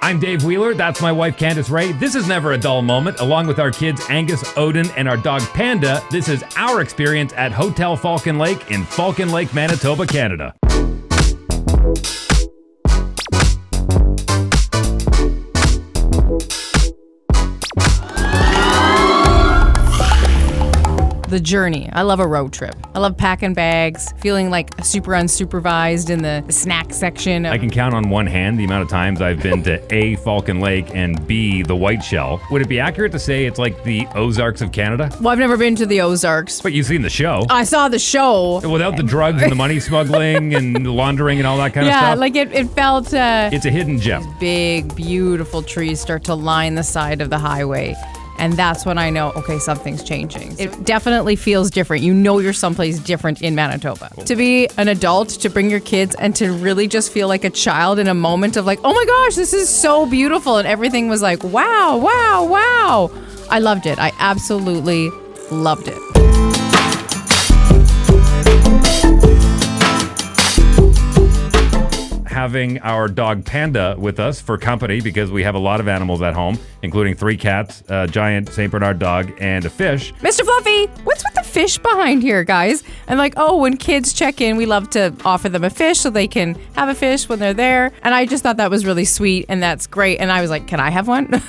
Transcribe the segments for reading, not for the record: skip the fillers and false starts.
I'm Dave Wheeler. That's my wife, Candace Rae. This is Never a Dull Moment. Along with our kids, Angus, Odin, and our dog, Panda, this is our experience at Hotel Falcon Lake in Falcon Lake, Manitoba, Canada. The journey. I love a road trip. I love packing bags, feeling like super unsupervised in the snack section. I can count on one hand the amount of times I've been to A, Falcon Lake, and B, the Whiteshell. Would it be accurate to say it's like the Ozarks of Canada? Well, I've never been to the Ozarks. But you've seen the show. I saw the show. Without the drugs and the money smuggling and laundering and all that kind of stuff? Yeah, like it felt... it's a hidden gem. Big, beautiful trees start to line the side of the highway. And that's when I know, okay, something's changing. It definitely feels different. You know you're someplace different in Manitoba. To be an adult, to bring your kids, and to really just feel like a child in a moment of like, oh my gosh, this is so beautiful. And everything was like, wow, wow, wow. I loved it. I absolutely loved it. Having our dog Panda with us for company because we have a lot of animals at home, including 3 cats, a giant St. Bernard dog, and a fish. Mr. Fluffy, what's with the fish behind here, guys? And like, oh, when kids check in, we love to offer them a fish so they can have a fish when they're there. And I just thought that was really sweet and that's great. And I was like, can I have one?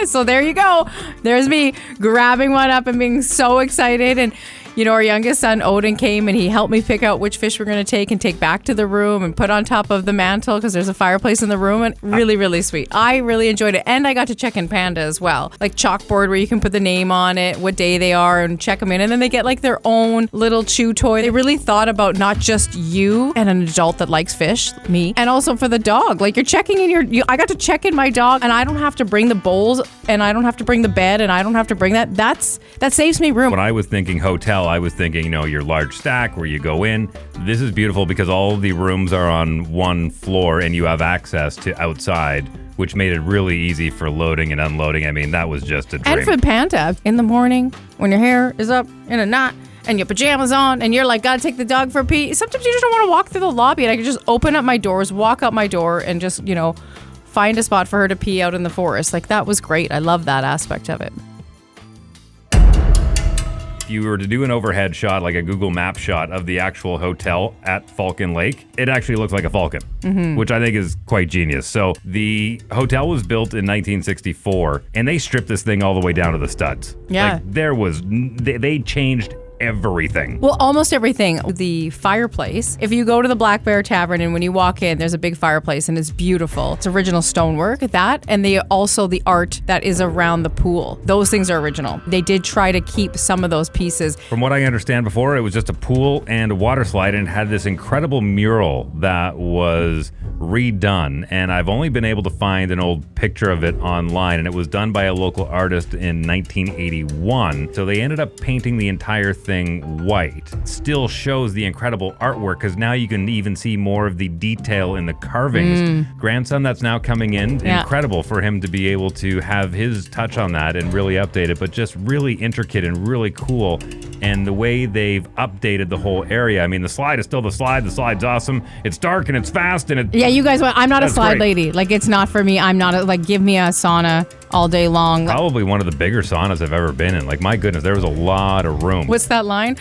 So there you go. There's me grabbing one up and being so excited. And you know, our youngest son, Odin, came and he helped me pick out which fish we're going to take back to the room and put on top of the mantle because there's a fireplace in the room. And really, really sweet. I really enjoyed it. And I got to check in Panda as well. Like chalkboard where you can put the name on it, what day they are, and check them in. And then they get like their own little chew toy. They really thought about not just you and an adult that likes fish, me, and also for the dog. Like you're checking in I got to check in my dog and I don't have to bring the bowls and I don't have to bring the bed and I don't have to bring that. That saves me room. When I was thinking hotel, I was thinking, your large stack where you go in. This is beautiful because all of the rooms are on one floor and you have access to outside, which made it really easy for loading and unloading. I mean, that was just a dream. And for Panda, in the morning, when your hair is up in a knot and your pajamas on and you're like, gotta take the dog for a pee. Sometimes you just don't want to walk through the lobby and I can just open up my doors, walk out my door and just, find a spot for her to pee out in the forest. Like that was great. I love that aspect of it. If you were to do an overhead shot, like a Google Map shot of the actual hotel at Falcon Lake, it actually looks like a falcon, which I think is quite genius. So the hotel was built in 1964, and they stripped this thing all the way down to the studs. Yeah. Like they changed everything. Well, almost everything. The fireplace. If you go to the Black Bear Tavern and when you walk in, there's a big fireplace and it's beautiful. It's original stonework, that, and also the art that is around the pool. Those things are original. They did try to keep some of those pieces. From what I understand before, it was just a pool and a water slide and it had this incredible mural that was redone. And I've only been able to find an old picture of it online, and it was done by a local artist in 1981. So they ended up painting the entire thing white. Still shows the incredible artwork because now you can even see more of the detail in the carvings. Grandson that's now coming in, incredible for him to be able to have his touch on that and really update it, but just really intricate and really cool. And the way they've updated the whole area. I mean, the slide is still the slide. The slide's awesome. It's dark and it's fast and it. Yeah, you guys. I'm not a slide great. lady. Like it's not for me. I'm not give me a sauna all day long. Probably one of the bigger saunas I've ever been in. Like my goodness, there was a lot of room. What's that line?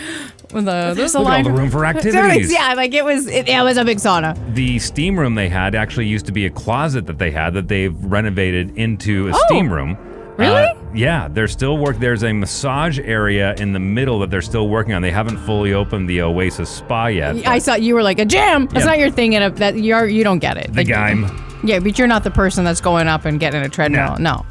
There's a Look at line. all the room for activities. Yeah, like it was a big sauna. The steam room they had actually used to be a closet that they had that they've renovated into a steam room. Really? Yeah, they're still working. There's a massage area in the middle that they're still working on. They haven't fully opened the Oasis Spa yet. I thought you were like a gym. That's not your thing. You don't get it. The game. Yeah, but you're not the person that's going up and getting a treadmill. No.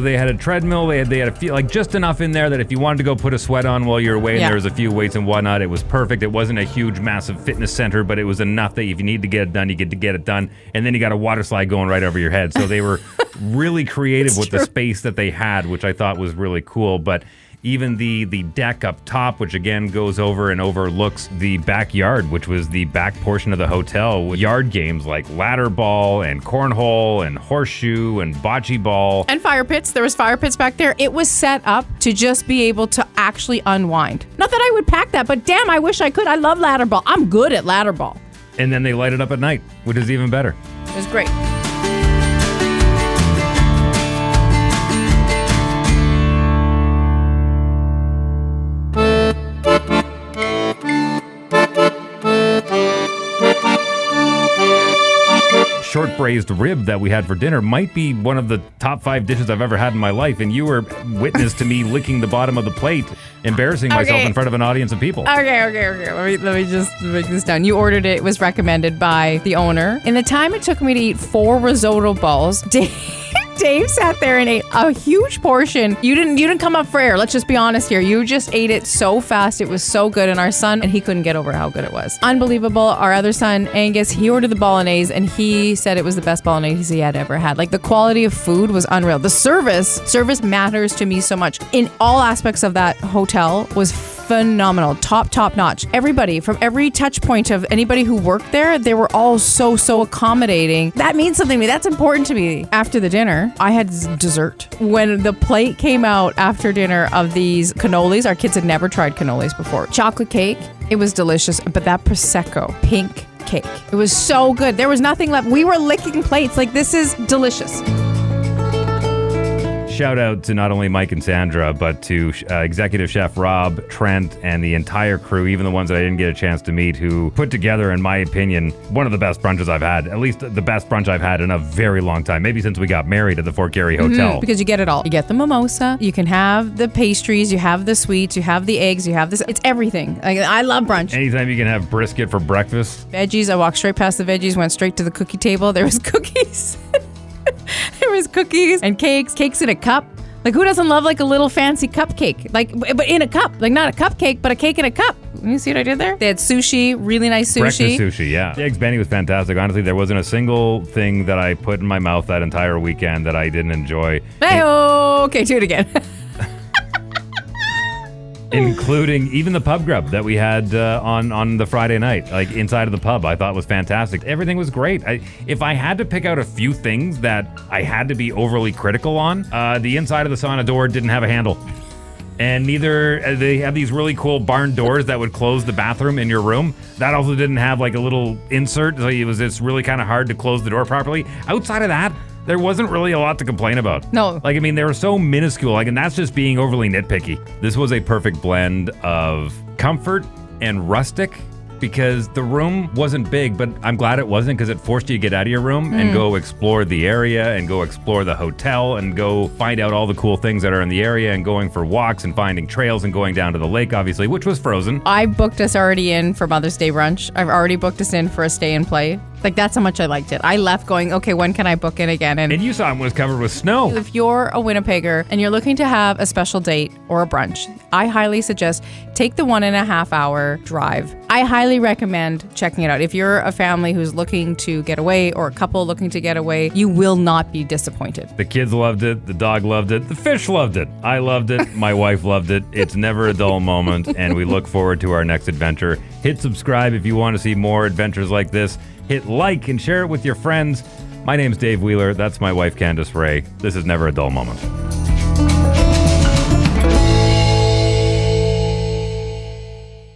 They had a treadmill. They had a few, like just enough in there that if you wanted to go put a sweat on while you're away, and there was a few weights and whatnot, it was perfect. It wasn't a huge, massive fitness center, but it was enough that if you need to get it done, you get to get it done. And then you got a water slide going right over your head. So they were really creative with the space that they had, which I thought was really cool. But even the deck up top, which again goes over and overlooks the backyard, which was the back portion of the hotel, with yard games like ladder ball and cornhole and horseshoe and bocce ball. And fire pits. There was fire pits back there. It was set up to just be able to actually unwind. Not that I would pack that, but damn, I wish I could. I love ladder ball. I'm good at ladder ball. And then they light it up at night, which is even better. It was great. braised rib that we had for dinner might be one of the top 5 dishes I've ever had in my life, and you were witness to me licking the bottom of the plate, embarrassing myself in front of an audience of people. Okay. Let me just break this down. You ordered it. It was recommended by the owner. In the time it took me to eat 4 risotto balls, Dave sat there and ate a huge portion. You didn't come up for air. Let's just be honest here. You just ate it so fast. It was so good. And our son, and he couldn't get over how good it was. Unbelievable. Our other son, Angus, he ordered the bolognese and he said it was the best bolognese he had ever had. Like, the quality of food was unreal. The service matters to me so much. In all aspects of that hotel was phenomenal. Top notch. Everybody, from every touch point of anybody who worked there, they were all so accommodating. That means something to me. That's important to me. After the dinner, I had dessert. When the plate came out after dinner of these cannolis, our kids had never tried cannolis before. Chocolate cake, it was delicious. But that Prosecco pink cake, it was so good. There was nothing left. We were licking plates. Like, this is delicious. Shout out to not only Mike and Sandra, but to executive chef Rob, Trent, and the entire crew, even the ones that I didn't get a chance to meet, who put together, in my opinion, one of the best brunches I've had. At least the best brunch I've had in a very long time. Maybe since we got married at the Fort Garry Hotel. Because you get it all. You get the mimosa, you can have the pastries, you have the sweets, you have the eggs, you have this. It's everything. I love brunch. Anytime you can have brisket for breakfast. Veggies, I walked straight past the veggies, went straight to the cookie table. There was cookies. There was cookies and cakes in a cup. Like, who doesn't love like a little fancy cupcake? Like, but in a cup. Like, not a cupcake, but a cake in a cup. You see what I did there? They had sushi, really nice sushi. Breakfast sushi, yeah. The eggs Benny was fantastic. Honestly, there wasn't a single thing that I put in my mouth that entire weekend that I didn't enjoy. Okay, do it again. Including even the pub grub that we had on the Friday night, like inside of the pub, I thought was fantastic. Everything was great. If I had to pick out a few things that I had to be overly critical on, the inside of the sauna door didn't have a handle. And neither, they have these really cool barn doors that would close the bathroom in your room. That also didn't have like a little insert, so it's really kind of hard to close the door properly. Outside of that, there wasn't really a lot to complain about. No. Like, I mean, they were so minuscule, and that's just being overly nitpicky. This was a perfect blend of comfort and rustic, because the room wasn't big, but I'm glad it wasn't, because it forced you to get out of your room and go explore the area and go explore the hotel and go find out all the cool things that are in the area and going for walks and finding trails and going down to the lake, obviously, which was frozen. I booked us already in for Mother's Day brunch. I've already booked us in for a stay and play. Like, that's how much I liked it. I left going, okay, when can I book in again? And you saw it was covered with snow. If you're a Winnipegger and you're looking to have a special date or a brunch, I highly suggest take the 1.5 hour drive. I highly recommend checking it out. If you're a family who's looking to get away or a couple looking to get away, you will not be disappointed. The kids loved it. The dog loved it. The fish loved it. I loved it. My wife loved it. It's never a dull moment, and we look forward to our next adventure. Hit subscribe if you want to see more adventures like this. Hit like and share it with your friends. My name's Dave Wheeler. That's my wife, Candace Rae. This is Never a Dull Moment.